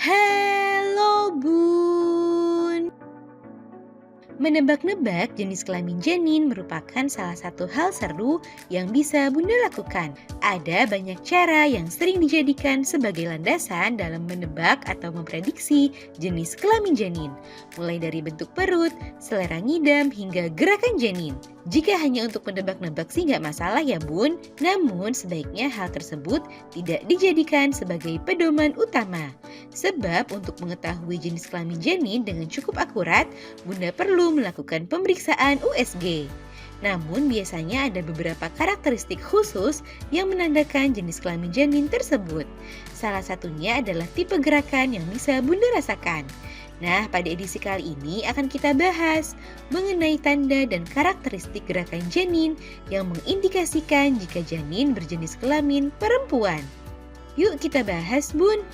Halo Bun. Menebak-nebak jenis kelamin janin merupakan salah satu hal seru yang bisa Bunda lakukan. Ada banyak cara yang sering dijadikan sebagai landasan dalam menebak atau memprediksi jenis kelamin janin, mulai dari bentuk perut, selera ngidam, hingga gerakan janin. Jika hanya untuk menebak-nebak sih nggak masalah ya Bun, namun sebaiknya hal tersebut tidak dijadikan sebagai pedoman utama. Sebab untuk mengetahui jenis kelamin janin dengan cukup akurat, Bunda perlu melakukan pemeriksaan USG. Namun biasanya ada beberapa karakteristik khusus yang menandakan jenis kelamin janin tersebut. Salah satunya adalah tipe gerakan yang bisa Bunda rasakan. Nah, pada edisi kali ini akan kita bahas mengenai tanda dan karakteristik gerakan janin yang mengindikasikan jika janin berjenis kelamin perempuan. Yuk kita bahas, Bun!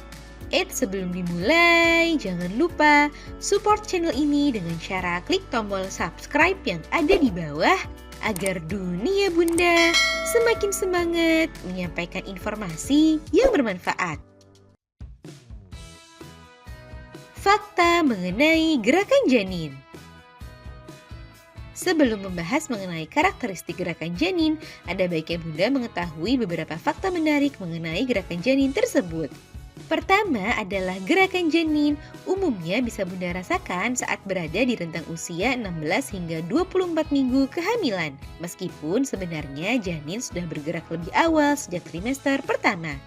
Sebelum dimulai, jangan lupa support channel ini dengan cara klik tombol subscribe yang ada di bawah agar dunia Bunda semakin semangat menyampaikan informasi yang bermanfaat. Fakta mengenai gerakan janin. Sebelum membahas mengenai karakteristik gerakan janin, ada baiknya Bunda mengetahui beberapa fakta menarik mengenai gerakan janin tersebut. Pertama adalah gerakan janin umumnya bisa Bunda rasakan saat berada di rentang usia 16 hingga 24 minggu kehamilan. Meskipun sebenarnya janin sudah bergerak lebih awal sejak trimester pertama.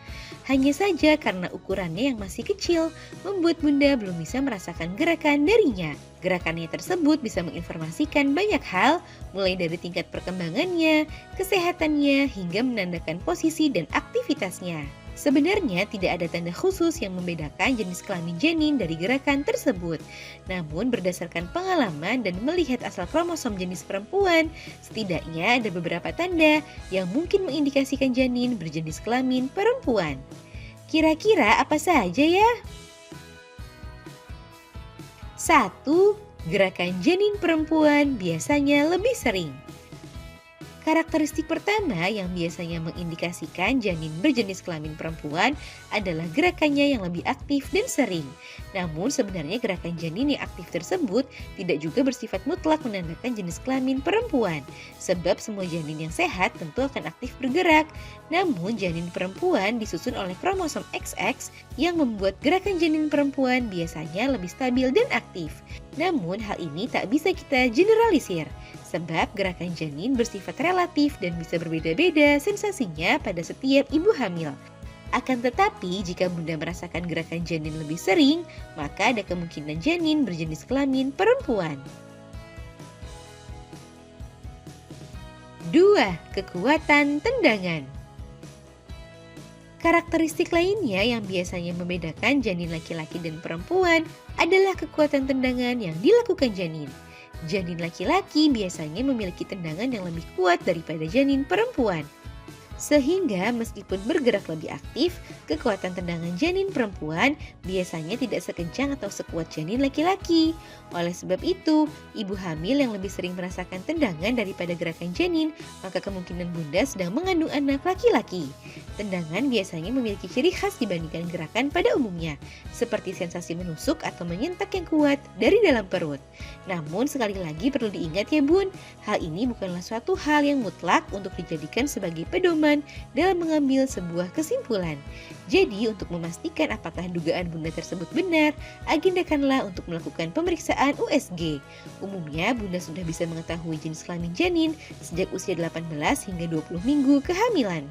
Hanya saja karena ukurannya yang masih kecil, membuat Bunda belum bisa merasakan gerakan darinya. Gerakannya tersebut bisa menginformasikan banyak hal, mulai dari tingkat perkembangannya, kesehatannya, hingga menandakan posisi dan aktivitasnya. Sebenarnya tidak ada tanda khusus yang membedakan jenis kelamin janin dari gerakan tersebut. Namun berdasarkan pengalaman dan melihat asal kromosom jenis perempuan, setidaknya ada beberapa tanda yang mungkin mengindikasikan janin berjenis kelamin perempuan. Kira-kira apa saja ya? 1. Gerakan janin perempuan biasanya lebih sering. Karakteristik pertama yang biasanya mengindikasikan janin berjenis kelamin perempuan adalah gerakannya yang lebih aktif dan sering. Namun sebenarnya gerakan janin yang aktif tersebut tidak juga bersifat mutlak menandakan jenis kelamin perempuan. Sebab semua janin yang sehat tentu akan aktif bergerak. Namun janin perempuan disusun oleh kromosom XX yang membuat gerakan janin perempuan biasanya lebih stabil dan aktif. Namun hal ini tak bisa kita generalisir. Sebab gerakan janin bersifat relatif dan bisa berbeda-beda sensasinya pada setiap ibu hamil. Akan tetapi, jika Bunda merasakan gerakan janin lebih sering, maka ada kemungkinan janin berjenis kelamin perempuan. 2. Kekuatan tendangan. Karakteristik lainnya yang biasanya membedakan janin laki-laki dan perempuan adalah kekuatan tendangan yang dilakukan janin. Janin laki-laki biasanya memiliki tendangan yang lebih kuat daripada janin perempuan. Sehingga meskipun bergerak lebih aktif, kekuatan tendangan janin perempuan biasanya tidak sekencang atau sekuat janin laki-laki. Oleh sebab itu, ibu hamil yang lebih sering merasakan tendangan daripada gerakan janin, maka kemungkinan Bunda sedang mengandung anak laki-laki. Tendangan biasanya memiliki ciri khas dibandingkan gerakan pada umumnya, seperti sensasi menusuk atau menyentak yang kuat dari dalam perut. Namun sekali lagi perlu diingat ya Bun, hal ini bukanlah suatu hal yang mutlak untuk dijadikan sebagai pedoman dalam mengambil sebuah kesimpulan. Jadi untuk memastikan apakah dugaan Bunda tersebut benar, agendakanlah untuk melakukan pemeriksaan USG. Umumnya Bunda sudah bisa mengetahui jenis kelamin janin sejak usia 18 hingga 20 minggu kehamilan.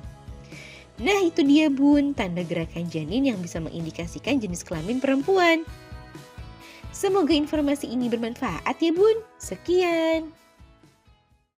Nah itu dia Bun, tanda gerakan janin yang bisa mengindikasikan jenis kelamin perempuan. Semoga informasi ini bermanfaat ya Bun. Sekian.